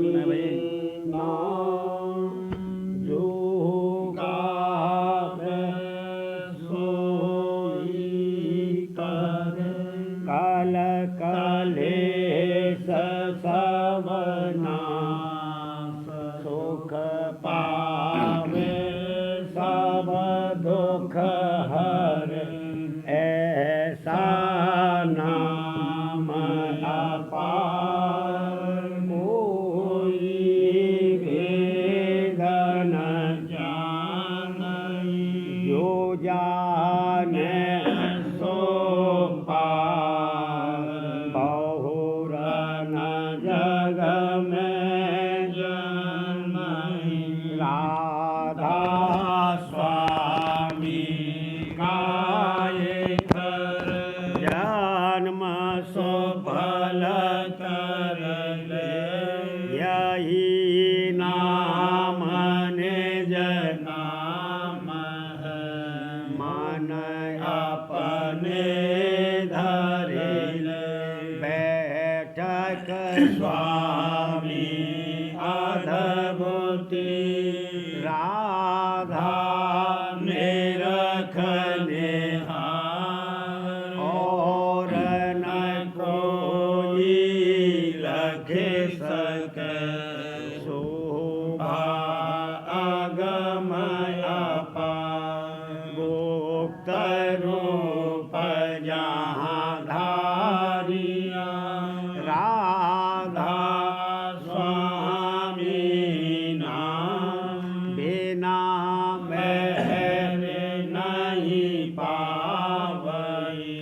सुना भाई। काल कलेश सब नाश सुख पावे सब दुख हर ऐसा नाम अपार कोई भेद न जाने जो जाने सो पार बहुर न जग में जन्महि राधा स्वामी गाये कर जन्म सफल कर ले यही नाम निज नाम है मन अपने धरे बैठक स्वामी अद्भुति राधा निरखने और न कोई लखे सके शोभा अगमय अपार गुप्त रूप जहाँ धारिया राधा स्वामी नाम बिना मेरे नहीं पावई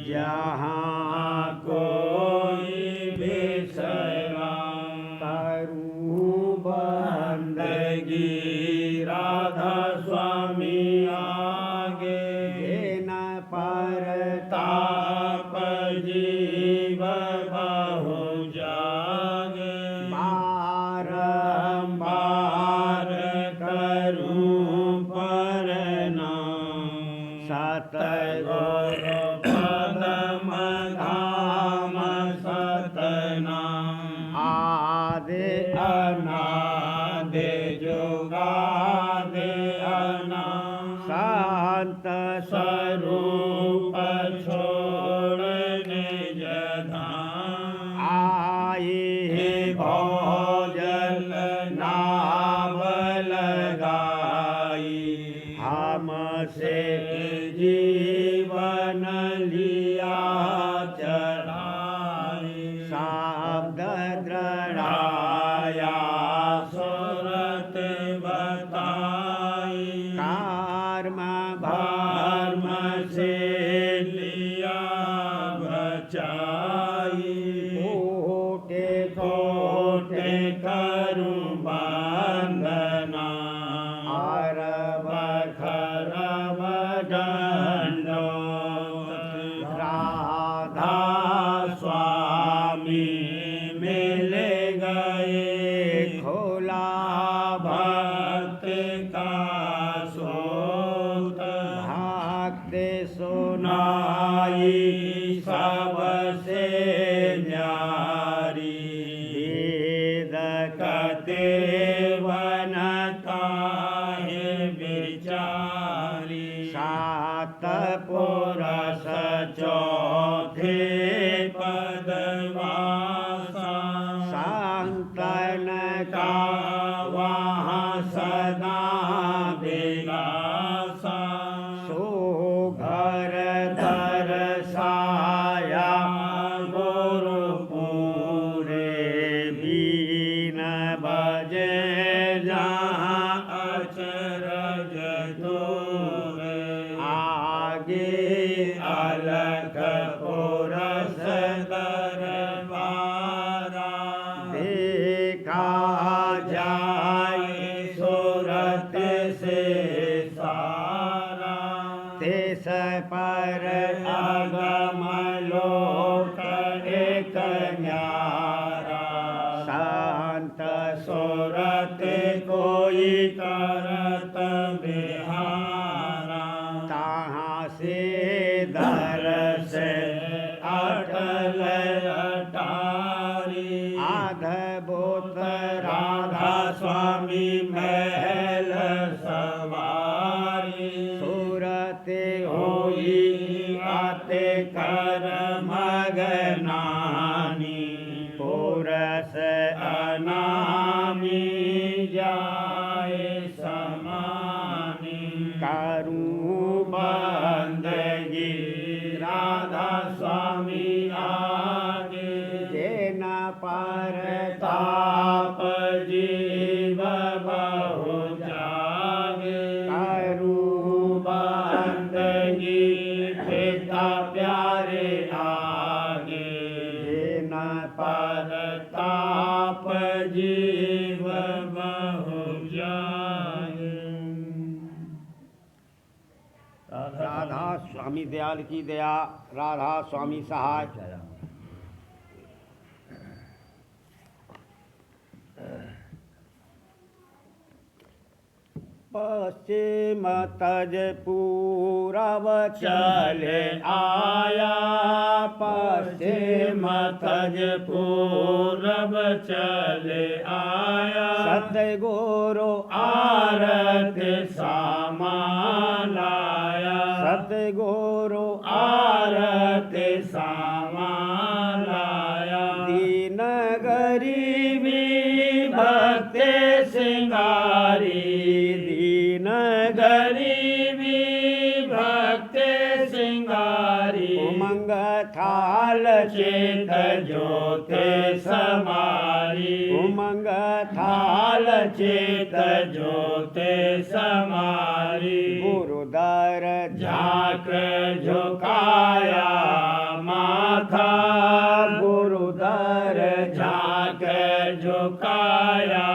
जहाँ कोई विसरा करूँ बंदगी राधा स्वामी आगे न परताप जीव बहु जागे बारंबार करूँ प्रणाम सतगुरु पदम धाम सतनाम आदि अनादि जुगादि अनाम शांत स्वरूप छोड़ने जधाम आए भोजन नाम लगाई हमसे जीवन लिया चढ़ाई शब्द दृढ़ाया सुरत बताई कर्म भर्म से लिया बचाई कोटे कोटे करूं बंदना अरब खरब दंडो राधा स्वामी मिल गए खोला भक्त का सोत भक्त सुनाई सबसे न्यारी वेद कते वनता है विचारी सात पुरुष चौथे पदवासा संतन का वहाँ सदा विलासा सो घर दरसाया गुरुपुरे बीन बजे जहाँ अचरज दूरे आगे अलग पुरस दरबारा देखा जाए सूरत से सारा तेस पर अगम लोक एक न्यारा शांत सूरत कोई करत बिहारा तहाँ से दर से अटल अटारी माधवोत राधा स्वामी महल सवारी सूरते होई आते कर मगनानी पुरस अनामी जाए समानी करूं बंदगी राधा स्वामी आगे जेन पर ताप जीव बहु जागे करूं बंदगी पिता प्यारे आगे जेन पर ताप जीव बहु जागे। राधा स्वामी दयाल की दया, राधा स्वामी सहाय। पश्चिम तज पूरब चले आया पश्चिम तज पूरब चले आया सतगुरु आरत सामान लाया सतगुरु आरत सामान लाया दीन गरीबी भक्ते सिंगारी दीन गरीबी भक्ते सिंगारी उमंग थाल चेत जोते समारी उमंग थाल चेत जोते समारी गुरुदर झाक झुकाया माथा गुरुदर झाक झुकाया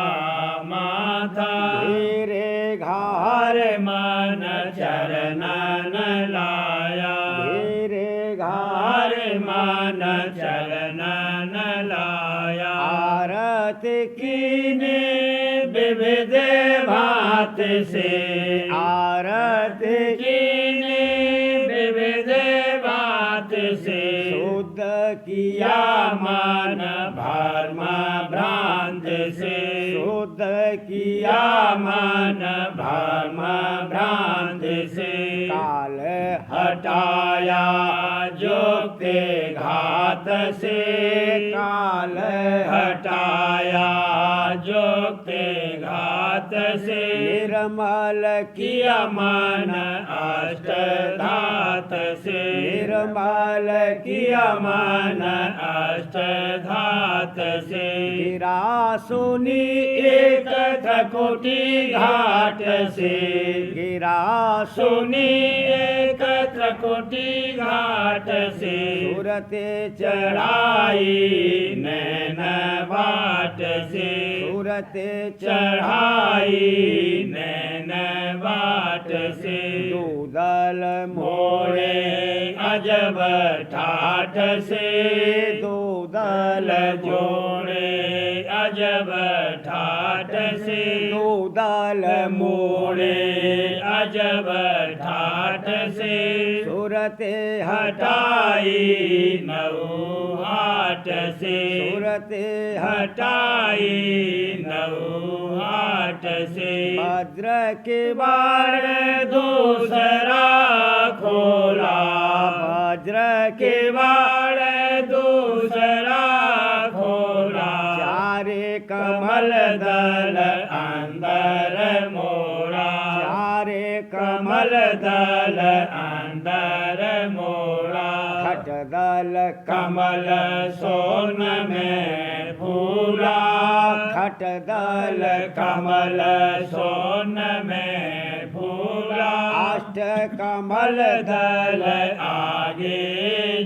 माथा धीरे घार हर मन चरणन लाया धीरे घार हर मन चरणन लाया आरत कीने विविध भात से आरत कीने विविध भात से शुद्ध किया मन भर्म भ्रांत से शुद्ध किया मन भर्म भ्रांत से काल हटाया जोगते घात से काल हटाया जोगते घात से निर्मल किया मन अष्ट धात से निर्मल किया मन अष्ट धात से गिरा सुनी एक त्रिकुटी घाट से गिरा सुनी एक त्रिकुटी घाट से सूरते चढ़ाई नैन बाट से सूरते चढ़ाई नैन बाट से दूदल मोड़े अजब ठाठ से दूदल जोड़े अजब ठाठ से दूदल मोड़े अजब ठाठ से सूरते हटाई नौ हाट से सूरते हटाई नौ हाट से भद्र के बाण दूसरा खोला वज्र के बाण दूसरा खोला चारे कमल दल अंदर मोड़ा चारे कमल दल अंदर मोड़ा खट दल कमल सोन में फूला खट दल कमल सोन में फूला अष्ट कमल दल आगे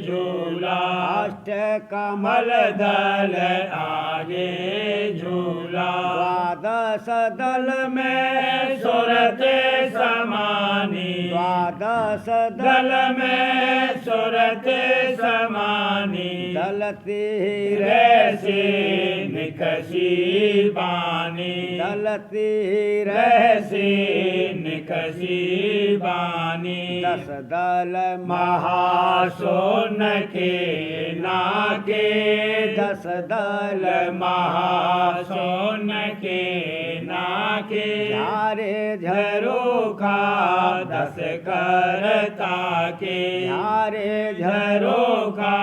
झूला अष्ट कमल दल आगे झूला द्वादश दल में सुरते समानी द्वादश दस दल में सुरत समानी दलती रहसे निकसी बानी दलती रहसे निकसी बानी दस दल महासोन के नाके दस दल महासोन के नाके झारे झरोखा दस करता के झारे झरोखा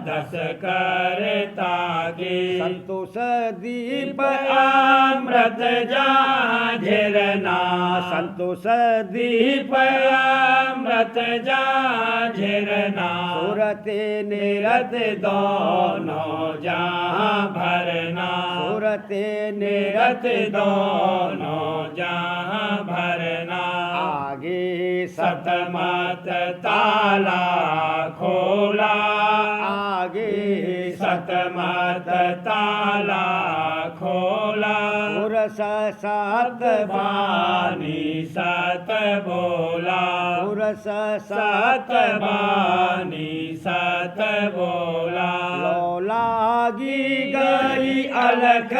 दस करता के संतोष दीप अमृत जहाँ झरना संतोष दीप अमृत जहाँ झरना सूरते निरत दोनों जहाँ भरना सूरते निरत दोनों जहाँ भरना आगे सतमत ताला खोला आगे सतमत ताला खोला पुरस सात बानी सत बोला पुरस सत बानी सत बोला लो लागी गई अलख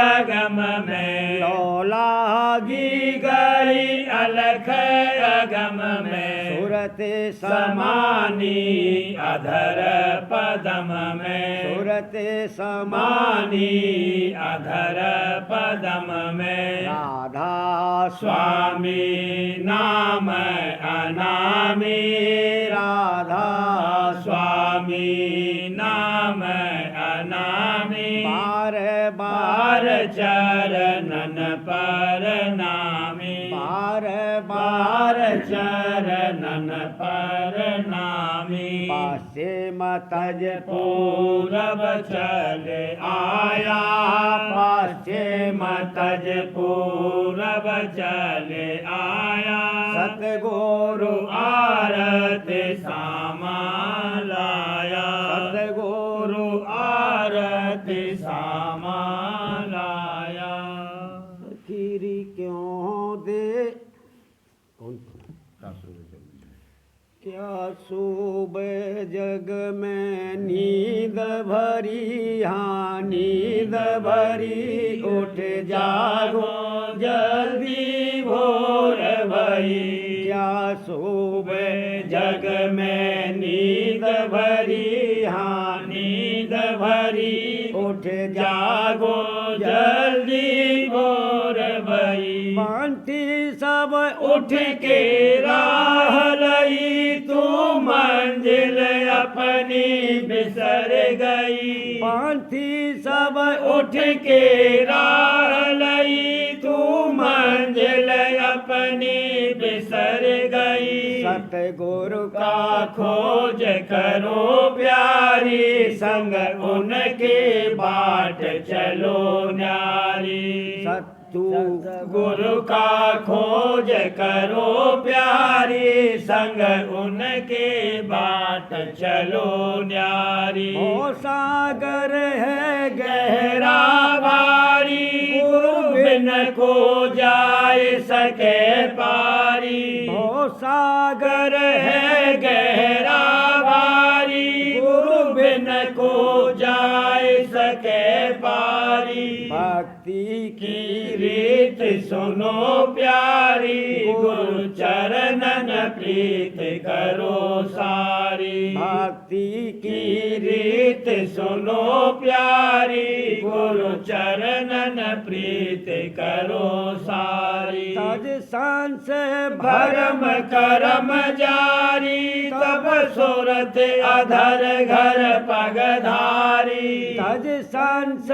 अगम में लो लागी गई अलख अगम में सूरते समानी अधर पदम में सूरते मानी अधर पदम में राधा स्वामी नाम अनामी राधा स्वामी नाम अनामी बार बार चरणन पर नामी बार बार चरणन पर नामी पासे मतज पूरब चले आया पासे मतज पूरब चले आया सतगुरु आरत सामा लाया सतगुरु आरत सामा लाया खीरी क्यों दे कौन क्या सुबह जग में नींद भरी हाँ नींद भरी उठ जागो जल्दी भोर भई क्या सुबह जग में नींद भरी हाँ नींद भरी उठ जागो जल्दी भोर भई पांति सब उठ के राह लई तू मंजिल अपनी बिसर गई पांति सब उठ के राह लई तू मंजिल अपनी बिसर गई सतगुरु का खोज करो प्यारी संग उनके बाट चलो न्यारी सत्तू गुरु का खोज करो प्यारी संग उनके बाट चलो न्यारी ओ सागर है गहरा भारी गुरु बिन को जाए सके पारी ओ सागर है गहरा भारी गुरु बिन को जाए सके पारी भक्ति की रीत सुनो प्यारी गुरु चरणन प्रीत करो सारी भक्ति की रीत सुनो प्यारी गुरु चरणन प्रीत करो सारी तज सांस भरम करम जारी तब सूरत अधर घर पगधारी तज सांस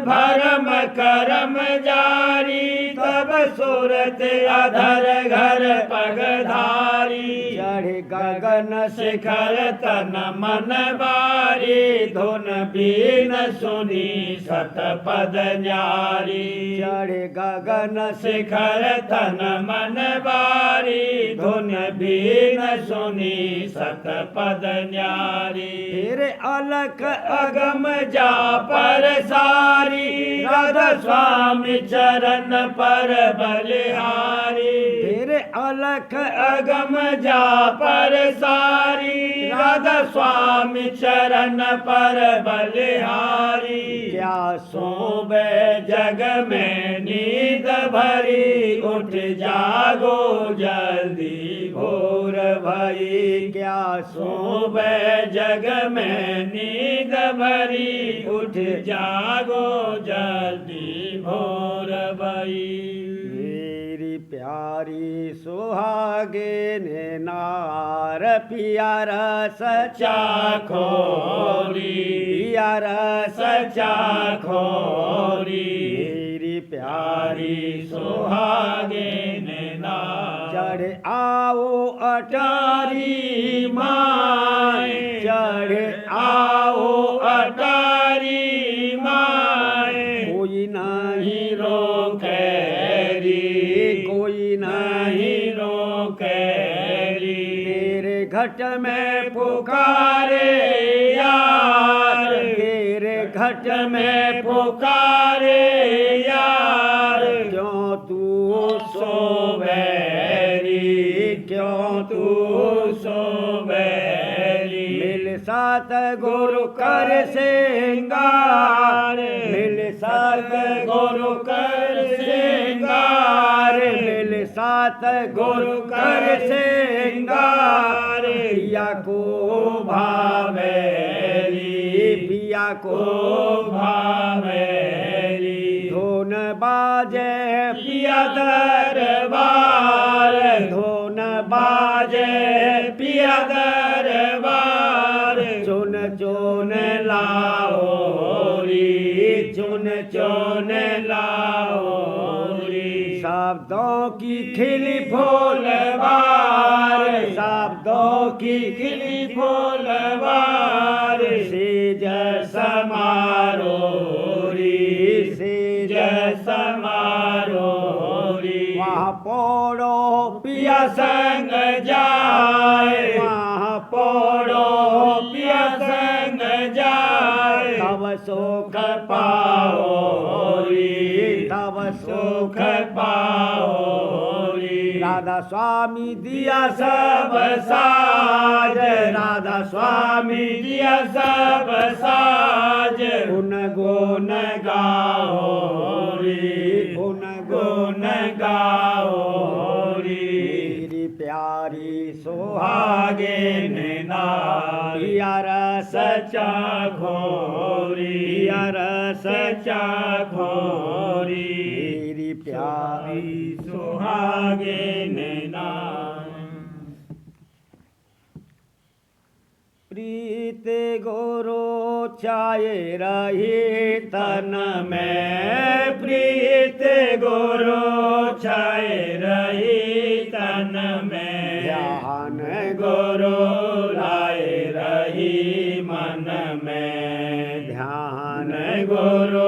भरम करम जारी तब सूरत अधर घर पगधारी चढ़ गगन शिखर तन मन बारी धुन बीन सुनी सत पद न्यारी चढ़ गगन शिखर तन मन बारी धुन बीन सुनी सत पद न्यारी फिर अलख अगम जा पर सारी राधा स्वामी चरण पर बलिहारी फिर अलख अगम जा पर सारी राधा स्वामी चरण पर बलिहारी क्या सोबे जग में नींद भरी उठ जागो जल्दी भोर भई क्या सोबे जग में नींद भरी उठ जागो जल्दी भोर भई मेरी प्यारी सुहागिन नार पिया रस चाखोरी पिया रस चाखोरी मेरी प्यारी सुहागिन नार चढ़ आओ अटारी माए चढ़ आओ अटारी माए कोई नहीं रोकेरी कोई नहीं रोकेरी तेरे घट में पुकारे यार तेरे घट में पुकारे यार क्यों तू सोबेरी क्यों तू सोबेरी मिल साथ गुरु कर सिंगार मिल साथ गुरु कर सिंगार मिल साथ गुरु कर सिंगार पिया को भावेरी पिया को भावेरी धुन बाजे पिया दरबार धुन बाजे पिया दरबार चुन चुन लाओरी चुन चुन लाओरी शब्दों की खिली फूलवार शब्दों की खिली फूलवार सेज समारोरी सेज समारोरी वहाँ पोड़ो पिया संग जाए वहाँ पोड़ो पिया संग जाए तब सुख पाओरी तब सुख पाओरी राधा स्वामी दिया सब साज राधा स्वामी दिया सब साज उन गुण गाओरी उन गुण गाओरी मेरी प्यारी सुहागिन नार पिया रस सचा घोरी पिया रस सचा घोरी मेरी प्यारी सुहागिन नार प्रीत गुरु चाहे रही तन में प्रीत गुरु छाए रही तन में ध्यान गुरु लाए रही मन में ध्यान गुरु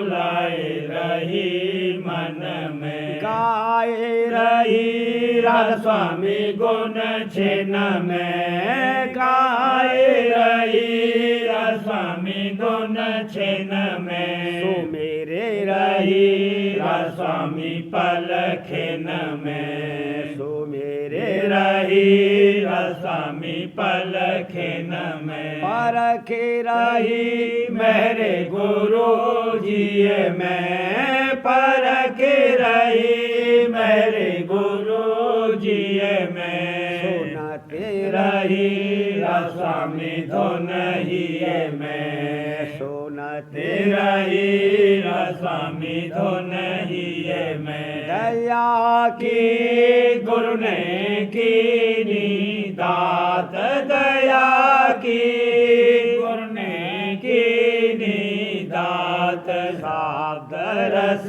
लाए रही मन में गाए रही राधा स्वामी गुण छिन में गाए रही राधा स्वामी गुण छिन में सो मेरे रही राधा स्वामी पलखिन में सो मेरे रही राधा स्वामी पलखिन में परखे रही मेरे गुरु जी में परखे रही मेरे गुरु जी में सुनते रही स्वामी धुन ही में सुनते रही स्वामी धुन ही में दया की गुरु ने की दात दया की गुरु ने की दात शब्द रस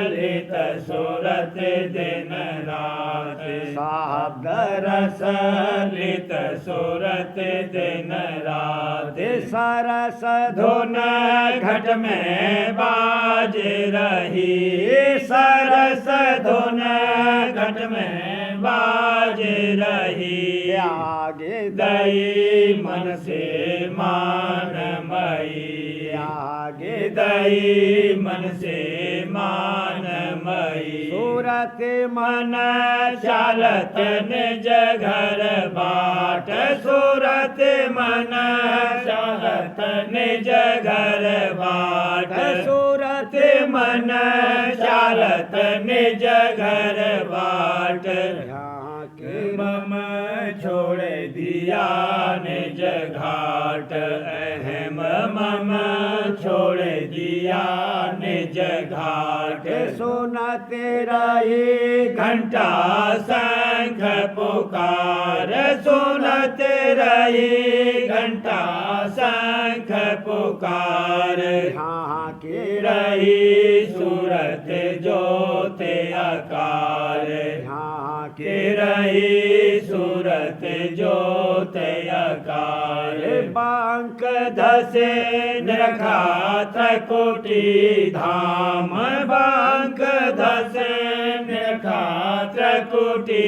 लित सुरत दिन रात शब्द रस लित सुरत दिन रात सरस धुन घट में बाज रही सरस धुन घट में बाज रही आगे दई मन से मान मई आगे दई रही मन से मानमयी सूरत मन चालत निज घर बाट सूरत मन चालत निज घर बाट सूरत मन चालत निज घर बाट यहाँ के मम छोड़ दिया निज घाट अहम मम छोड़ दिया निज घाट सुनत रही घंटा शंख पुकार सुनत रही घंटा शंख पुकार यहाँ के रही सूरत ज्योत आकार यहाँ के रही सूरत ज्योत आकार बांक धसे निरखात कोटि धाम बांक धसे निरखात कोटि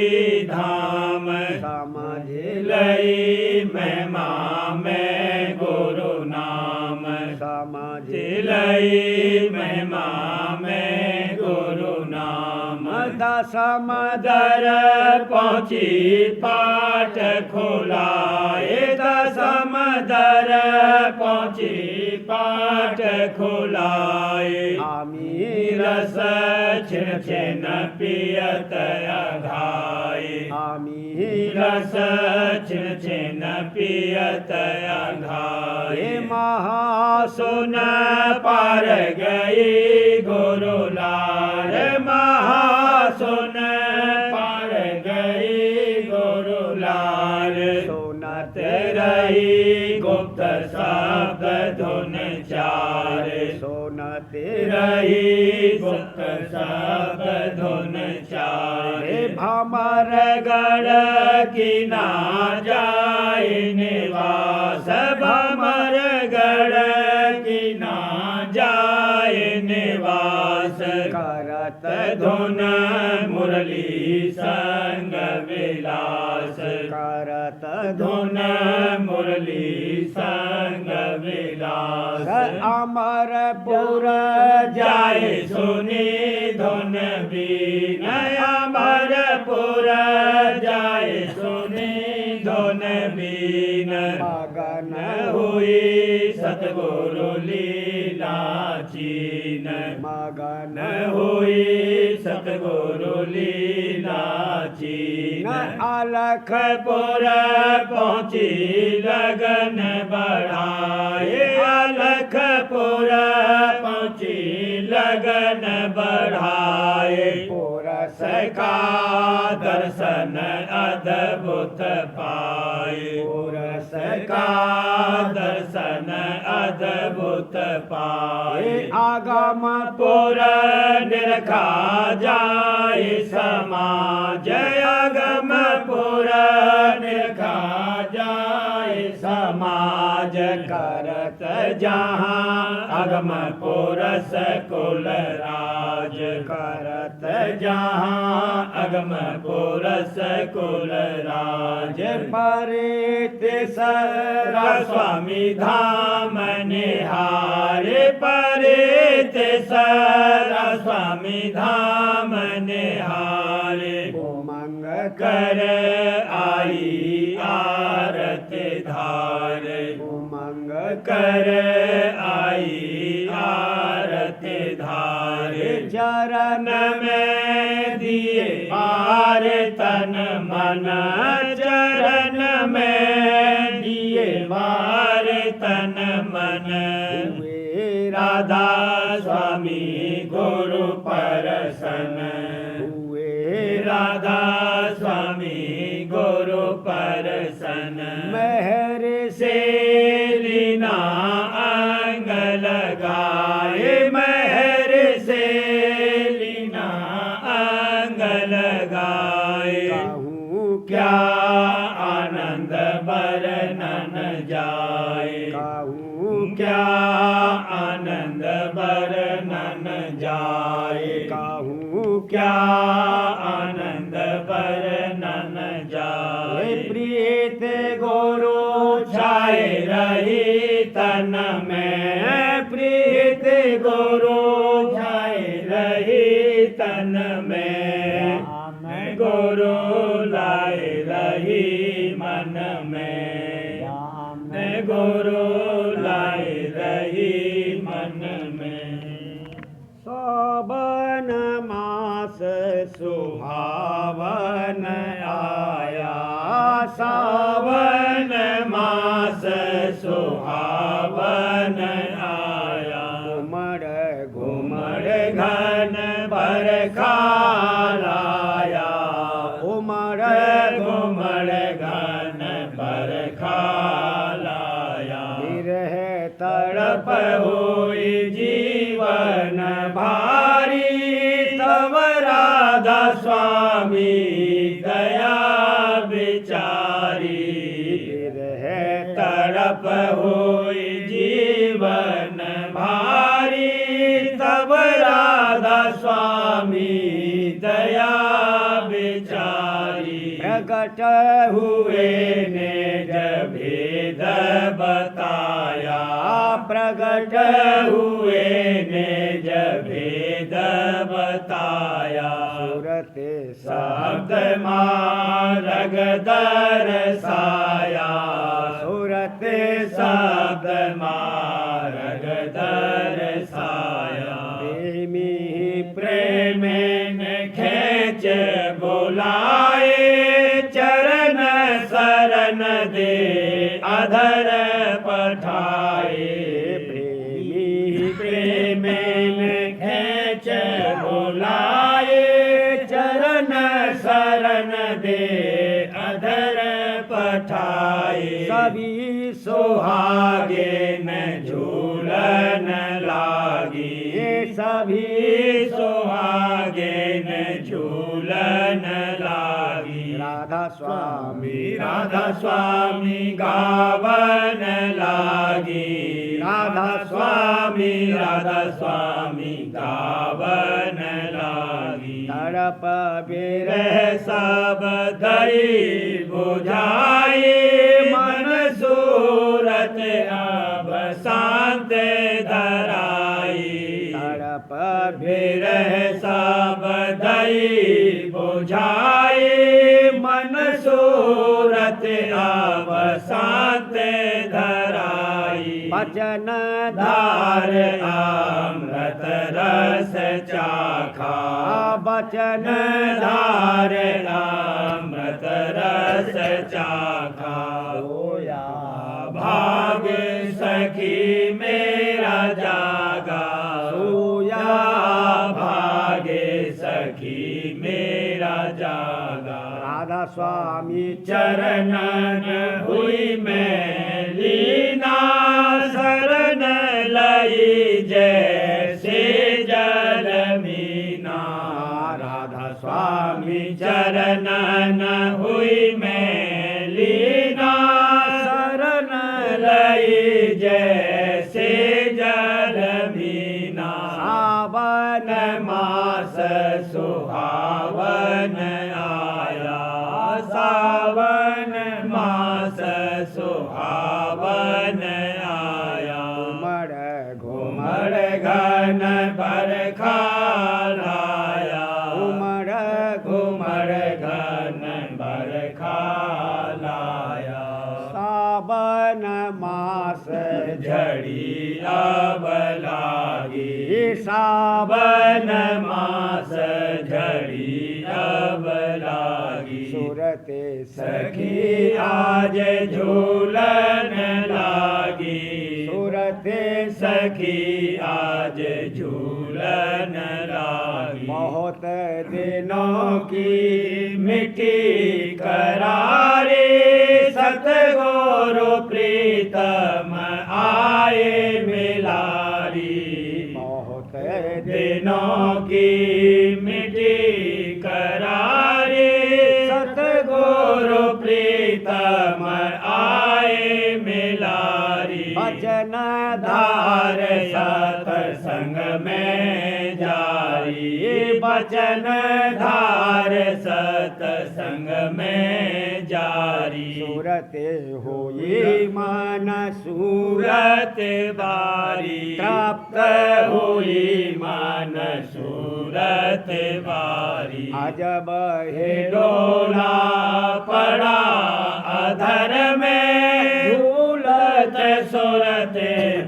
धाम समझ लई महिमा में गुरु नाम समझ लई महिमा में गुरु नाम दसम दर पहुँची पाठ खोलाए दसम दर पहुँची पाठ खोलाए आमी रस छिन छिन पियत अघाए आमी रस छिन छिन पियत अघाए महासुन पार गई गुरु लाल महासुन पार गई गुरु लाल सुनत रही गुप्त शब्द धुन चार सुनत रही गुप्त शब्द धुन चार भमर गढ़ की ना जाए निवास भमर गढ़ की ना जाए निवास करत धुन मुरली संग विलास करत धुन मुरली संग विलास अमरपुर जाए सुनी धुन बीन अमरपुर जाए सुनी धुन बीन मगन हुई सतगुरु लीला चीन मगन हुई सतगुरु लीला चीन अलखपुर पहुँची लगन बढ़ाए अलखपुर पहुँची लगन बढ़ाए पुरस का दर्शन अद्भुत पाए पुरस का दर्शन अद्भुत पाए आगम पुर निरखा जाए समाज आगम पुर निरखा जाए समाज करत जहाँ अगम पुरस कुल राज करत जहाँ अगम पुरस कुल राज परित सरा स्वामी धाम निहारे परित सरा स्वामी धाम निहारे उमंग कर आई आरत धार उमंग कर आई आरत धार चरण में दिए पार तन मन चरण में दिए पार तन मन हुए राधा स्वामी गुरु परसन हुए राधा स्वामी गुरु परसन महर से लीना अंग लगाए महर से लीना अंग लगाए कहूँ क्या आनंद बरनन जाए कहूँ क्या आनंद बरनन जाए कहूँ क्या आनंद बरनन जाए प्रीत गुरु छाए रही तन में प्रीत तन में, गुरु लाए रही मन में, गुरु लाए रही मन में। सावन मास सुहावन आया, सावन मास सुहावन आया, घुमड़ घुमड़ घन बरखा लाया, घुमड़ घुमड़ घन बरखा लाया। विरह तड़प तड़प हुई जीवन भारी, तब राधा स्वामी दया बिचारी। विरह तड़प हुई जीवन भारी, तब राधा स्वामी दया बिचारी। प्रगट हुए ने जब भेद बताया, प्रगट हुए ने जब भेद बताया। सूरत शब्द मार्ग दर्शाया, सूरत शब्द मार्ग दर्शाया। प्रेमी प्रेम ने खेच बुलाए, चरण शरण दे अधर पठाए। प्रेमी प्रेम ने खेच बुलाए, चरण शरण दे अधर पठाए। सभी सुहागे न झूलन लागी, सभी सुहागे न झूलन लागी। राधा स्वामी राधा स्वामी गावन लागी, राधा स्वामी गावन लागी। तड़प विरह रह सब दई बुझाई, मन सूरत अब शांत धराई। तड़प विरह सब दई बुझाई, मन सूरत अब शांत धराई। वचन धार अमृत रस चाखा, वचन धार अमृत रस चाखा। सोया भाग सखी मेरा जागा, सोया भागे सखी मेरा जागा। राधा स्वामी चरणन हुई मैं लीना, शरण लई जैसे जल मीना। राधा स्वामी चरणन हुई मैं लीना, शरण लई जैसे जल मीना। सावन मास सुहावन आया, सावन मास सुहावन आया। घुमड़ घुमड़ घन बरखा लाया, घुमड़ घन बरखा लाया। सावन मास झड़ी अब लागी, सावन सावन मास झड़ी अब लागी। सूरत सखी आज झूलन लागी, सूरत सखी आज झूलन लागी। बहुत दिनों की मिठी करारी, सतगुरु प्रीतम आए मिलारी। बहुत दिनों की मिठी करारी, सतगुरु प्रीतम आए मिलारी। वचन धार सत्संग में जारी, वचन धार सत्संग में जारी। सूरत होई मन सूरत बारी, प्राप्त हुई मन सूरत सूरत बारी अजब हे डोला पड़ा अधर में झूलत सूरत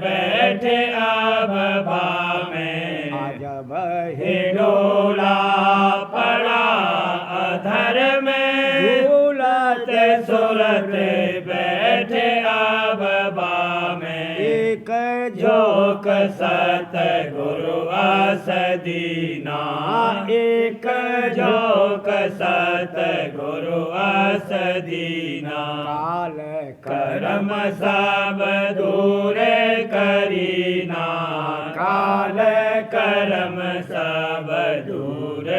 बैठे अब में अजब हे डोला पड़ा अधर में झूलत सूरत बैठे अब में एक जोक सत गुरु असदीना एक जोक सत गुरु असदीना काल करम सब दूर करीना काल करम सब दूर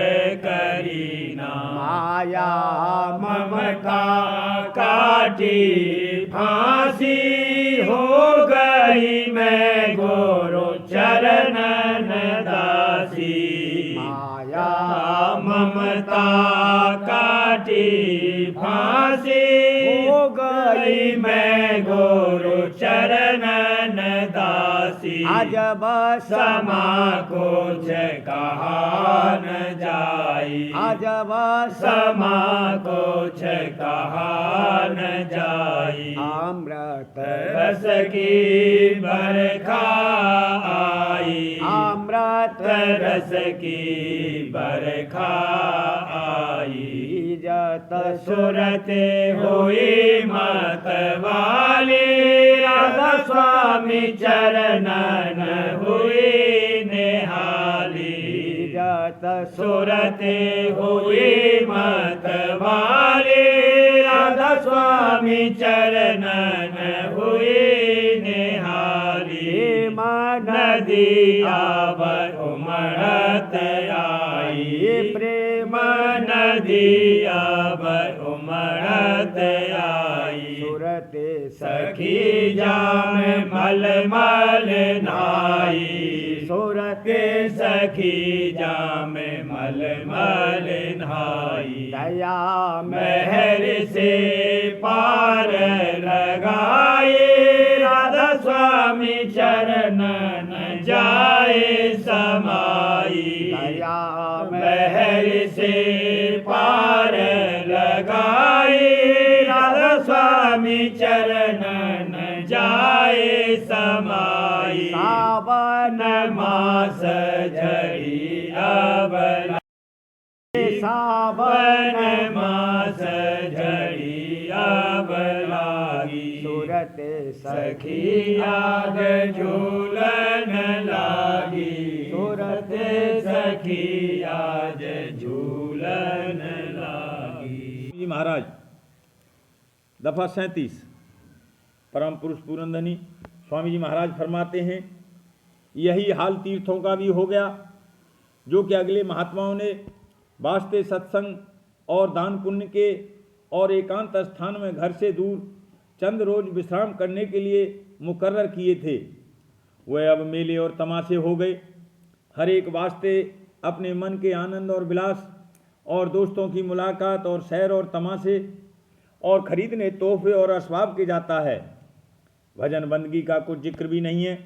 करीना माया ममता काटी फांसी हो गई मैं गुरु चरणन दासी माया ममता काटी फांसी हो गई मैं गुरु चरणन दासी अजब समा कुछ कहा न जाई अजब समा कुछ कहा न जाई अमृत रस की बरखा आई अमृत रस की बरखा आई इजत सूरत हुई मत वाली राधा स्वामी चरणन हुई निहाली इजत सूरत हुई मत वाली राधा स्वामी चरणन हुई निहाली मन नदी आब उमड़त आई प्रेम नदी आब उमड़त आई सूरत सखी जाम मल मल नाई सूरत सखी जाम मल मल नाई दया महर से पार लगाए राधा स्वामी चरणन जाए समाई दया महर से पार लगाए राधा स्वामी चरणन जाए समाई सावन मास झड़ी अब सावन सावन मास झड़ी अब लागी सूरत सखी आग झूलन लागी सूरत सखी आज झूलन लागी। जी महाराज दफा 37 परम पुरुष पुरंदनी स्वामी जी महाराज फरमाते हैं, यही हाल तीर्थों का भी हो गया जो कि अगले महात्माओं ने वास्ते सत्संग और दान पुण्य के और एकांत स्थान में घर से दूर चंद रोज विश्राम करने के लिए मुकर्रर किए थे, वह अब मेले और तमाशे हो गए। हर एक वास्ते अपने मन के आनंद और विलास और दोस्तों की मुलाकात और सैर और तमाशे और खरीदने तोहफे और असबाब के जाता है। भजन बंदगी का कुछ जिक्र भी नहीं है।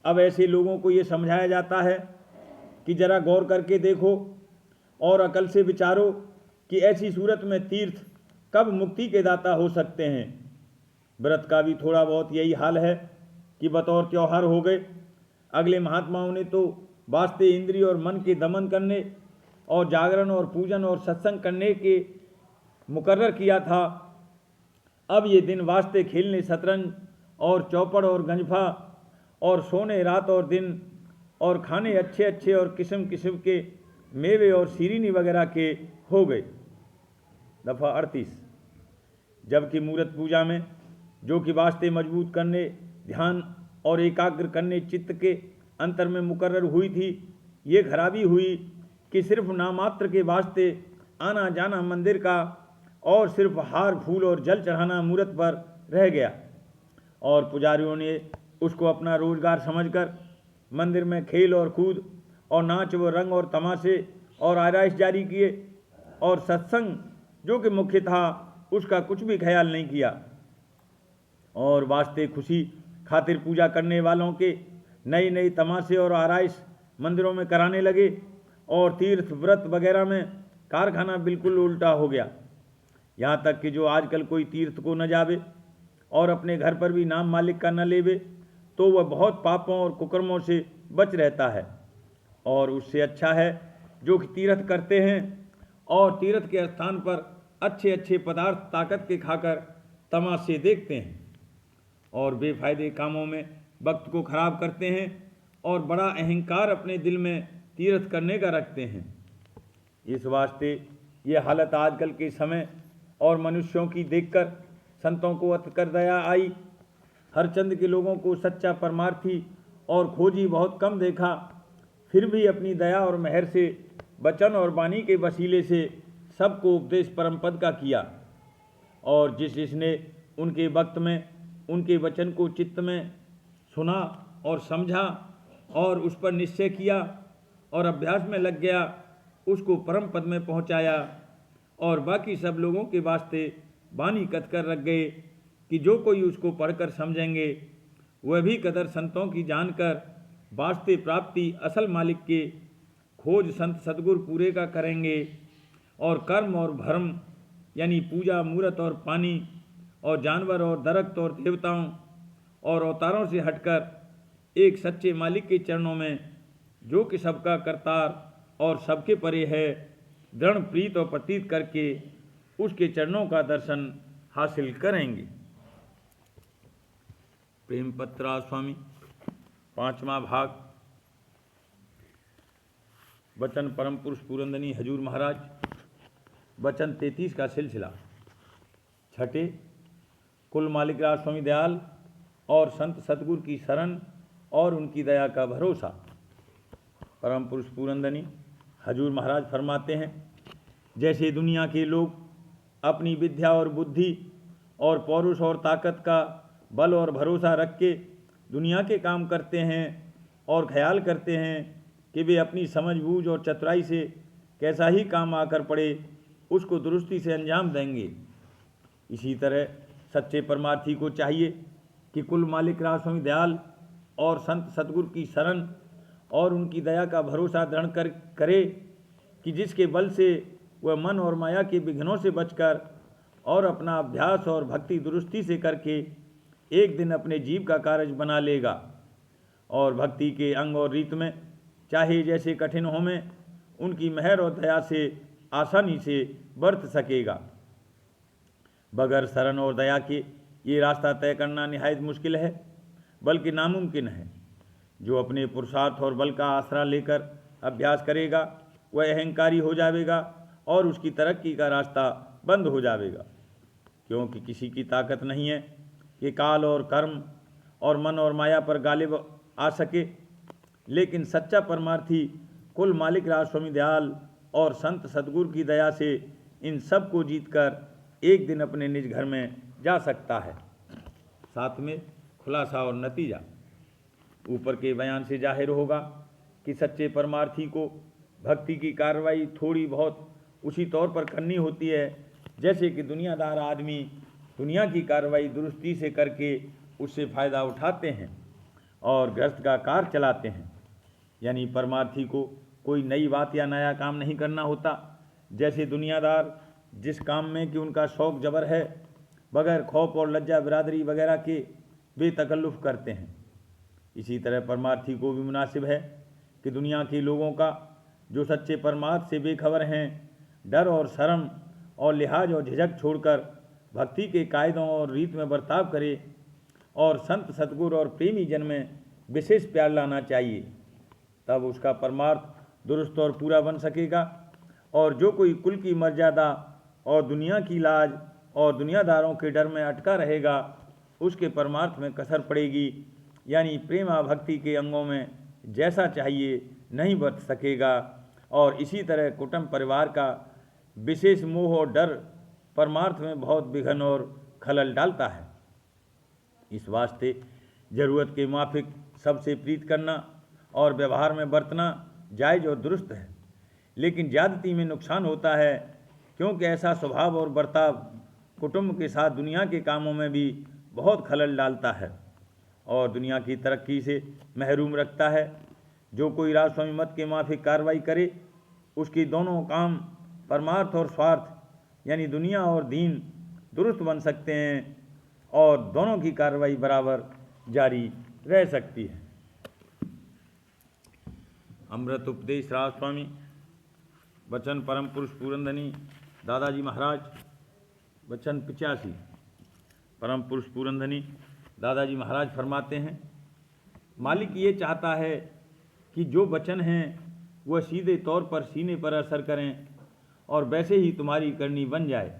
अब ऐसे लोगों को ये समझाया जाता है कि जरा गौर करके देखो और अकल से विचारो कि ऐसी सूरत में तीर्थ कब मुक्ति के दाता हो सकते हैं। व्रत का भी थोड़ा बहुत यही हाल है कि बतौर त्योहार हो गए। अगले महात्माओं ने तो वास्ते इंद्रिय और मन के दमन करने और जागरण और पूजन और सत्संग करने के मुकर्रर किया था। अब ये दिन वास्ते खेलने शतरंज और चौपड़ और गंजफा और सोने रात और दिन और खाने अच्छे अच्छे और किस्म किस्म के मेवे और सीरीनी वगैरह के हो गए। दफ़ा 38। जबकि मूर्त पूजा में जो कि वास्ते मजबूत करने, ध्यान और एकाग्र करने चित्त के अंतर में मुकर्रर हुई थी, ये खराबी हुई कि सिर्फ नामात्र के वास्ते आना जाना मंदिर का और सिर्फ हार फूल और जल चढ़ाना मूर्त पर रह गया और पुजारियों ने उसको अपना रोजगार समझकर मंदिर में खेल और कूद और नाच व रंग और तमाशे और आराइश जारी किए और सत्संग जो कि मुख्य था उसका कुछ भी ख्याल नहीं किया और वास्ते खुशी खातिर पूजा करने वालों के नई नई तमाशे और आराइश मंदिरों में कराने लगे और तीर्थ व्रत वगैरह में कारखाना बिल्कुल उल्टा हो गया। यहाँ तक कि जो आजकल कोई तीर्थ को न जावे और अपने घर पर भी नाम मालिक का न लेवे तो वह बहुत पापों और कुकर्मों से बच रहता है। और उससे अच्छा है जो कि तीर्थ करते हैं और तीर्थ के स्थान पर अच्छे अच्छे पदार्थ ताकत के खाकर तमाशे देखते हैं और बेफायदे कामों में वक्त को खराब करते हैं और बड़ा अहंकार अपने दिल में तीर्थ करने का रखते हैं। इस वास्ते ये हालत आजकल के समय और मनुष्यों की देखकर संतों को अतकर दया आई। हरचंद के लोगों को सच्चा परमार्थी और खोजी बहुत कम देखा, फिर भी अपनी दया और मेहर से वचन और वाणी के वसीले से सबको उपदेश परम पद का किया। और जिसने उनके वक्त में उनके वचन को चित्त में सुना और समझा और उस पर निश्चय किया और अभ्यास में लग गया, उसको परम पद में पहुंचाया। और बाकी सब लोगों के वास्ते वाणी कथ कर रख गए कि जो कोई उसको पढ़कर समझेंगे वह भी कदर संतों की जानकर वास्ते प्राप्ति असल मालिक के खोज संत सदगुरु पूरे का करेंगे। और कर्म और भरम यानी पूजा मूर्त और पानी और जानवर और दरख्त और देवताओं और अवतारों से हटकर एक सच्चे मालिक के चरणों में, जो कि सबका करतार और सबके परे है, दृढ़ प्रीत और प्रतीत करके उसके चरणों का दर्शन हासिल करेंगे। प्रेम पत्रा स्वामी 5वां भाग। वचन परम पुरुष पुरंदनी हजूर महाराज। वचन 33 का सिलसिला। छठे, कुल मालिक राज स्वामी दयाल और संत सतगुरु की शरण और उनकी दया का भरोसा। परम पुरुष पुरंदनी हजूर महाराज फरमाते हैं, जैसे दुनिया के लोग अपनी विद्या और बुद्धि और पौरुष और ताकत का बल और भरोसा रख के दुनिया के काम करते हैं और ख्याल करते हैं कि वे अपनी समझ बूझ और चतुराई से कैसा ही काम आकर पड़े उसको दुरुस्ती से अंजाम देंगे, इसी तरह सच्चे परमार्थी को चाहिए कि कुल मालिक राज स्वामी दयाल और संत सतगुरु की शरण और उनकी दया का भरोसा दृढ़ करे कि जिसके बल से वह मन और माया के विघ्नों से बचकर और अपना अभ्यास और भक्ति दुरुस्ती से करके एक दिन अपने जीव का कार्य बना लेगा और भक्ति के अंग और रीत में चाहे जैसे कठिन हो में उनकी मेहर और दया से आसानी से बरत सकेगा। बगैर शरण और दया के ये रास्ता तय करना निहायत मुश्किल है, बल्कि नामुमकिन है। जो अपने पुरुषार्थ और बल का आसरा लेकर अभ्यास करेगा वह अहंकारी हो जाएगा और उसकी तरक्की का रास्ता बंद हो जाएगा, क्योंकि किसी की ताकत नहीं है कि काल और कर्म और मन और माया पर गालिब आ सके। लेकिन सच्चा परमार्थी कुल मालिक राज स्वामी दयाल और संत सतगुरु की दया से इन सब को जीतकर एक दिन अपने निज घर में जा सकता है। साथ में खुलासा और नतीजा। ऊपर के बयान से जाहिर होगा कि सच्चे परमार्थी को भक्ति की कार्रवाई थोड़ी बहुत उसी तौर पर करनी होती है जैसे कि दुनियादार आदमी दुनिया की कार्रवाई दुरुस्ती से करके उससे फ़ायदा उठाते हैं और गृहस्थ का कार चलाते हैं। यानी परमार्थी को कोई नई बात या नया काम नहीं करना होता, जैसे दुनियादार जिस काम में कि उनका शौक़ जबर है बगैर खौफ और लज्जा बिरादरी वगैरह के बेतकल्लुफ़ करते हैं। इसी तरह परमार्थी को भी मुनासिब है कि दुनिया के लोगों का जो सच्चे परमार्थ से बेखबर हैं डर और शर्म और लिहाज और झिझक छोड़कर भक्ति के कायदों और रीत में बर्ताव करे और संत सतगुरु और प्रेमी जन में विशेष प्यार लाना चाहिए, तब उसका परमार्थ दुरुस्त और पूरा बन सकेगा। और जो कोई कुल की मर्यादा और दुनिया की लाज और दुनियादारों के डर में अटका रहेगा उसके परमार्थ में कसर पड़ेगी, यानी प्रेमा भक्ति के अंगों में जैसा चाहिए नहीं बरत सकेगा। और इसी तरह कुटुंब परिवार का विशेष मोह और डर परमार्थ में बहुत विघन और खलल डालता है। इस वास्ते ज़रूरत के माफिक सबसे प्रीत करना और व्यवहार में बरतना जायज़ और दुरुस्त है, लेकिन ज़्यादती में नुकसान होता है, क्योंकि ऐसा स्वभाव और बर्ताव कुटुंब के साथ दुनिया के कामों में भी बहुत खलल डालता है और दुनिया की तरक्की से महरूम रखता है। जो कोई राज स्वामी मत के माफिक कार्रवाई करे उसके दोनों काम परमार्थ और स्वार्थ यानी दुनिया और दीन दुरुस्त बन सकते हैं और दोनों की कार्रवाई बराबर जारी रह सकती है। अमृत उपदेश राज स्वामी वचन परम पुरुष पूरनधनी दादाजी महाराज। वचन 85 परम पुरुष पूरनधनी दादाजी महाराज फरमाते हैं, मालिक ये चाहता है कि जो वचन हैं वह सीधे तौर पर सीने पर असर करें और वैसे ही तुम्हारी करनी बन जाए।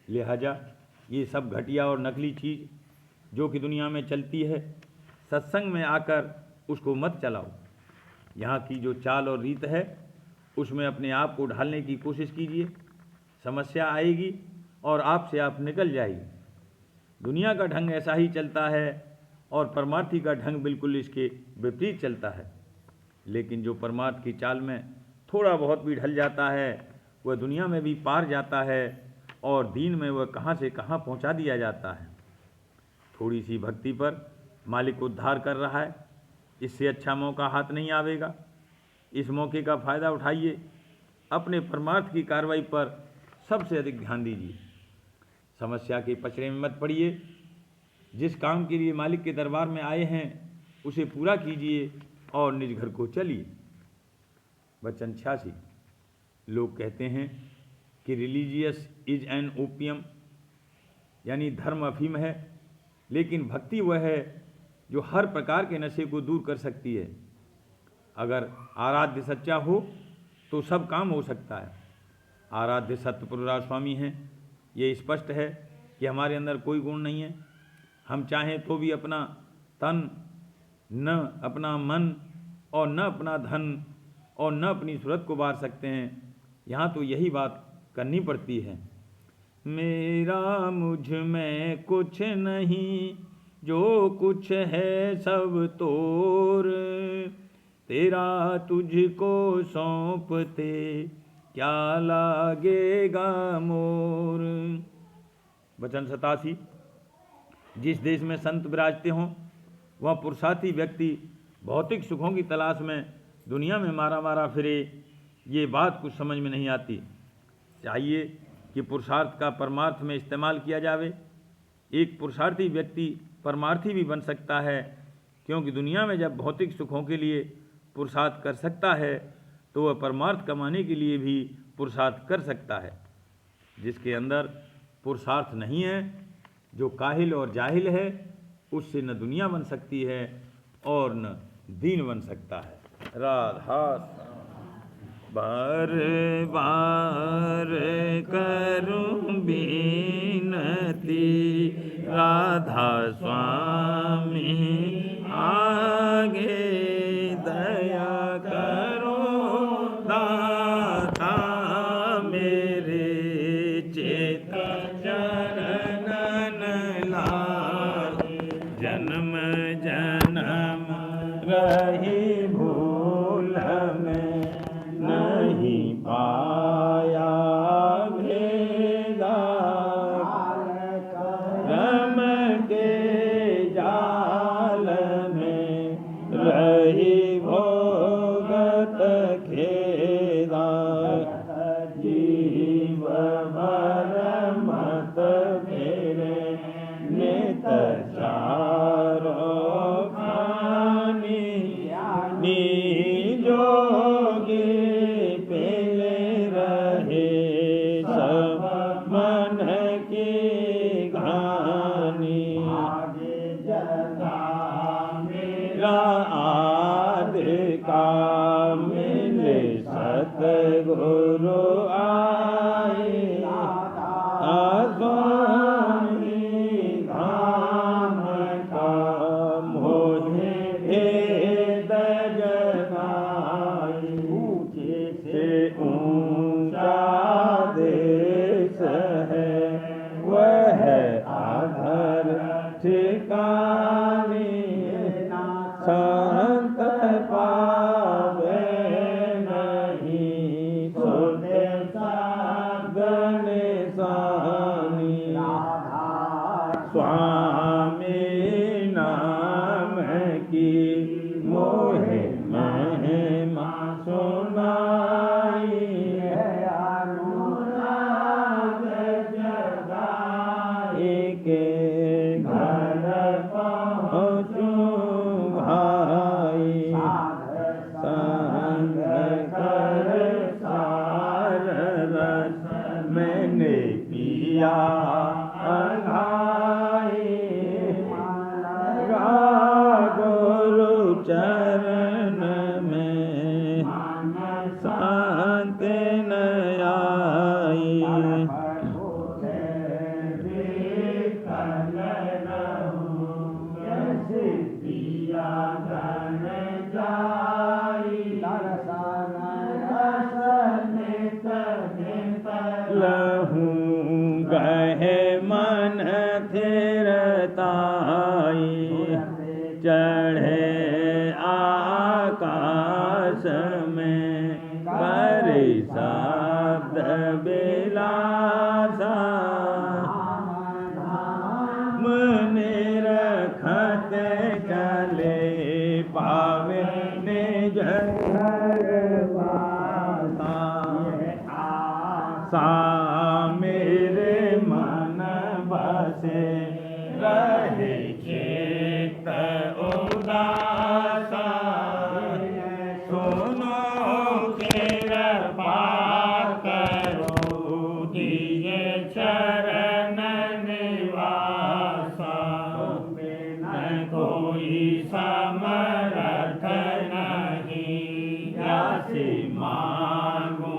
लिहाजा ये सब घटिया और नकली चीज़ जो कि दुनिया में चलती है, सत्संग में आकर उसको मत चलाओ। यहाँ की जो चाल और रीत है उसमें अपने आप को ढालने की कोशिश कीजिए। समस्या आएगी और आपसे आप निकल जाएगी। दुनिया का ढंग ऐसा ही चलता है और परमार्थी का ढंग बिल्कुल इसके विपरीत चलता है। लेकिन जो परमार्थ की चाल में थोड़ा बहुत भी ढल जाता है वह दुनिया में भी पार जाता है और दीन में वह कहाँ से कहाँ पहुँचा दिया जाता है। थोड़ी सी भक्ति पर मालिक उद्धार कर रहा है, इससे अच्छा मौका हाथ नहीं आवेगा। इस मौके का फ़ायदा उठाइए। अपने परमार्थ की कार्रवाई पर सबसे अधिक ध्यान दीजिए। समस्या के पचड़े में मत पड़िए। जिस काम के लिए मालिक के दरबार में आए हैं उसे पूरा कीजिए और निज घर को चलिए। वचन 86 लोग कहते हैं कि रिलीजियस इज एन ओपियम यानी धर्म अफीम है, लेकिन भक्ति वह है जो हर प्रकार के नशे को दूर कर सकती है। अगर आराध्य सच्चा हो तो सब काम हो सकता है। आराध्य सत्यपुरुष स्वामी हैं। ये स्पष्ट है कि हमारे अंदर कोई गुण नहीं है। हम चाहें तो भी अपना तन, न अपना मन और न अपना धन और न अपनी सूरत को बार सकते हैं। यहाँ तो यही बात करनी पड़ती है, मेरा मुझ में कुछ नहीं, जो कुछ है सब तोर, तेरा तुझको सौंपते क्या लागेगा मोर। वचन 87 जिस देश में संत विराजते हों वह पुरुषार्थी व्यक्ति भौतिक सुखों की तलाश में दुनिया में मारा मारा फिरे, ये बात कुछ समझ में नहीं आती। चाहिए कि पुरुषार्थ का परमार्थ में इस्तेमाल किया जावे। एक पुरुषार्थी व्यक्ति परमार्थी भी बन सकता है, क्योंकि दुनिया में जब भौतिक सुखों के लिए पुरुषार्थ कर सकता है तो वह परमार्थ कमाने के लिए भी पुरुषार्थ कर सकता है। जिसके अंदर पुरुषार्थ नहीं है, जो काहिल और जाहिल है, उससे न दुनिया बन सकती है और न दीन बन सकता है। राधा बार बार करूं बिनती, राधा स्वामी आगे दया करो दाता मेरे, चेत चरणन लाग जन्म जन्म रही भूल में नहीं पाया भेदा, रम के जाल में रही भोगत खेदा, जीव भर मत फेरे नित चारो खानी, जोगी पेले रहे सब मन की घानी, मेरा आदि का मिले सतगुरु आए, स्वामी धाम का मुझे भेद जगाई, ऊंचे से ऊंचा देश है वह आधर ठिकानी, संत पावे नहीं सुने शांत न आई। लहू गहे मन थिरताई, चढ़े आकाश में करे शब्द बिलासा। मुनि रखत चले पावे निज घर वासा। सा मेरे मन बसे रहे चित्त उदासा। सुनो कृपा करो दिए चरण निवासा। न कोई समर्थ नहीं जैसे मांगूंगा।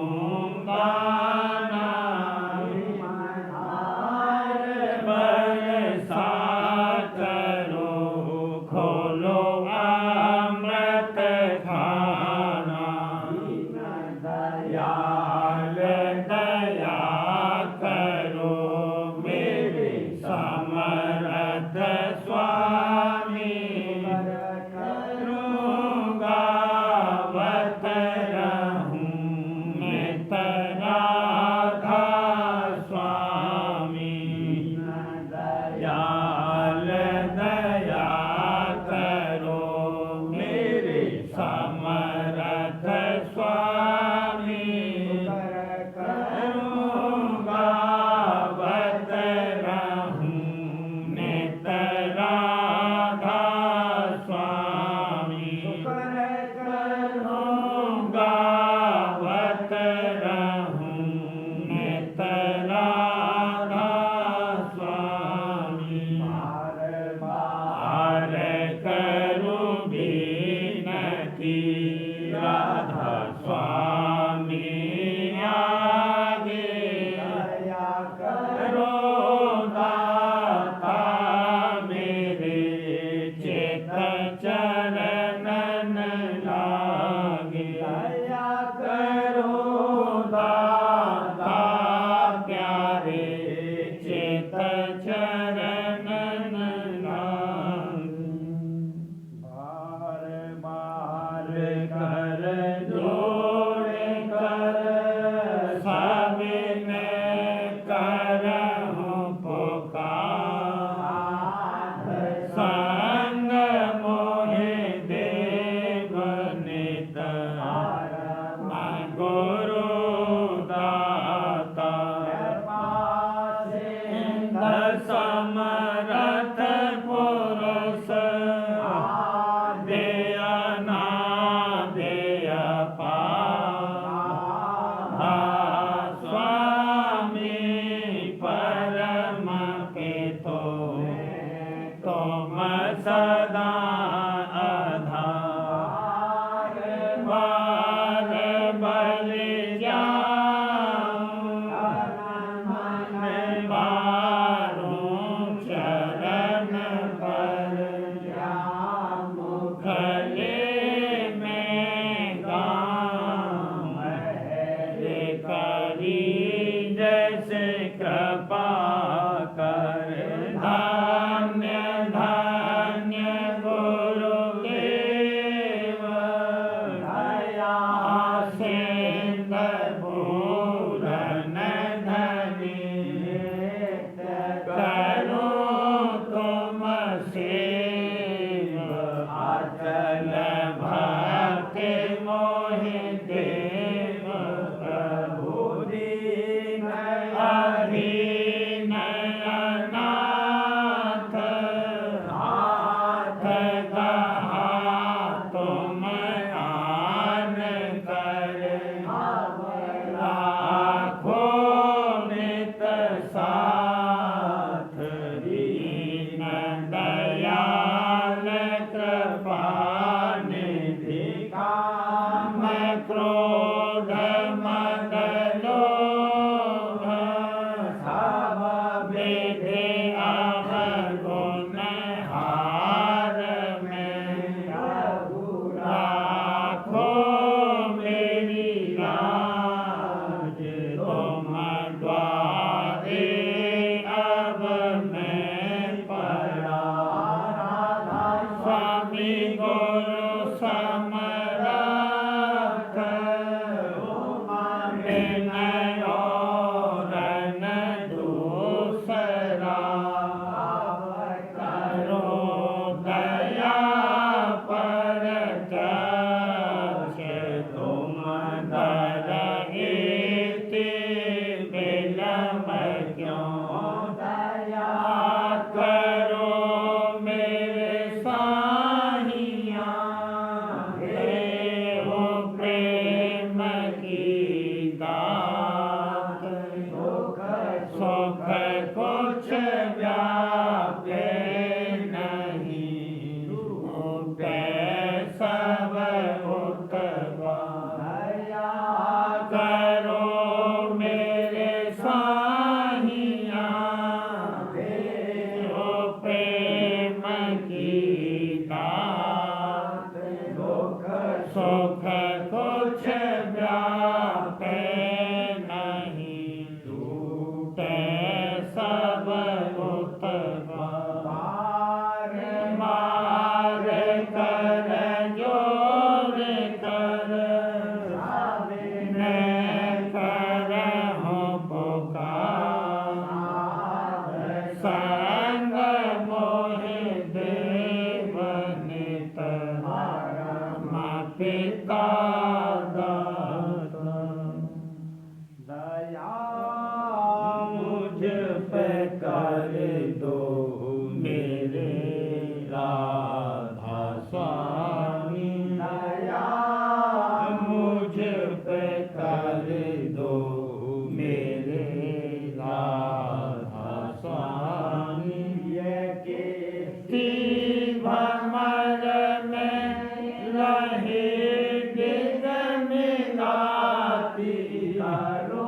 करो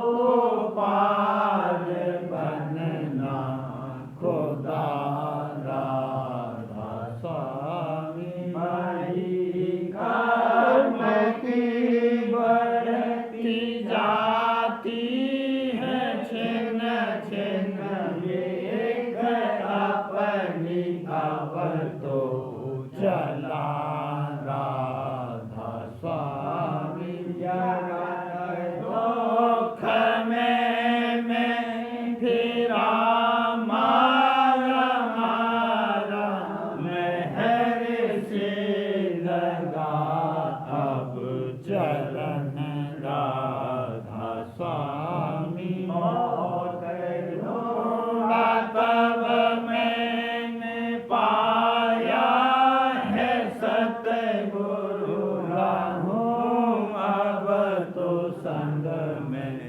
पार बनना खुदा राधा स्वामी हरि कर्म की बढ़ती जाती है छिन छिन एक अपनी अब तो चला राधा स्वामी दुख में फिरा मारा मारा महर से लगा अब चरण राधा स्वामी तब मैंने पाया है सतगुरु राहूं अब तो संग में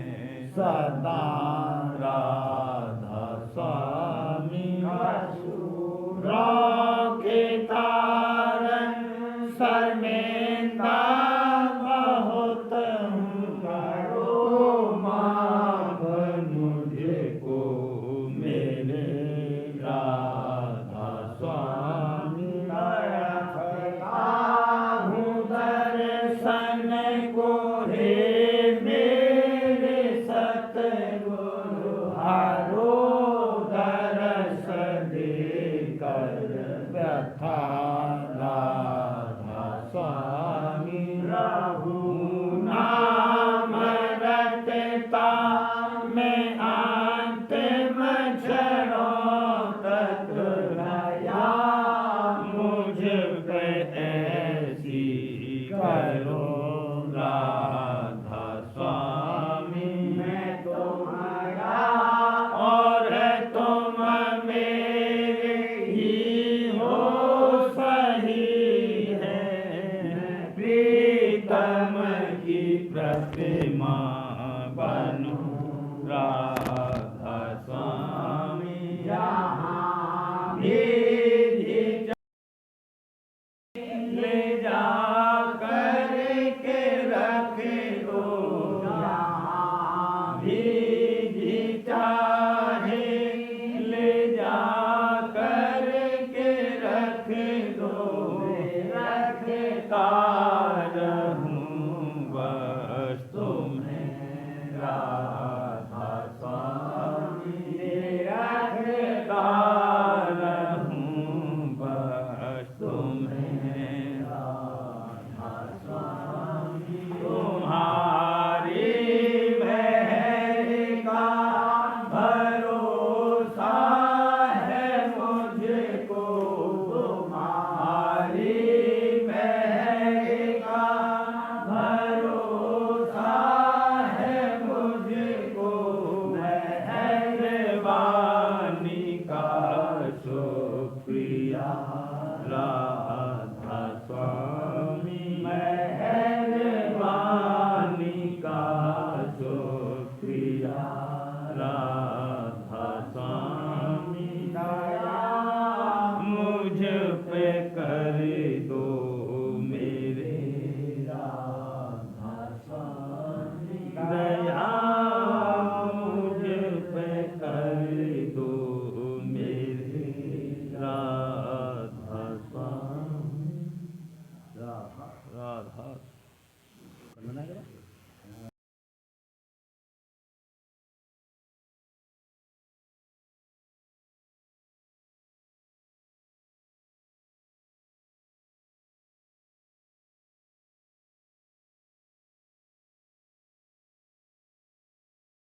सदा राधा स्वामी असुरों के तारन शर्मिंदा बहुत हूँ करो माफ मुझको मेरे राधा स्वामी हूँ दर्शन को हे मेरे सतगुरु हारो दरस देकर व्यथा राधा स्वामी रहू नाम रटता मैं अंतिम क्षणों तक रहा मुझ पे ऐसी करो राधा स्वामी मैं तुम्हारा और तुम मेरे ही हो सही है प्रीतम की प्रतिमा बनूं राधा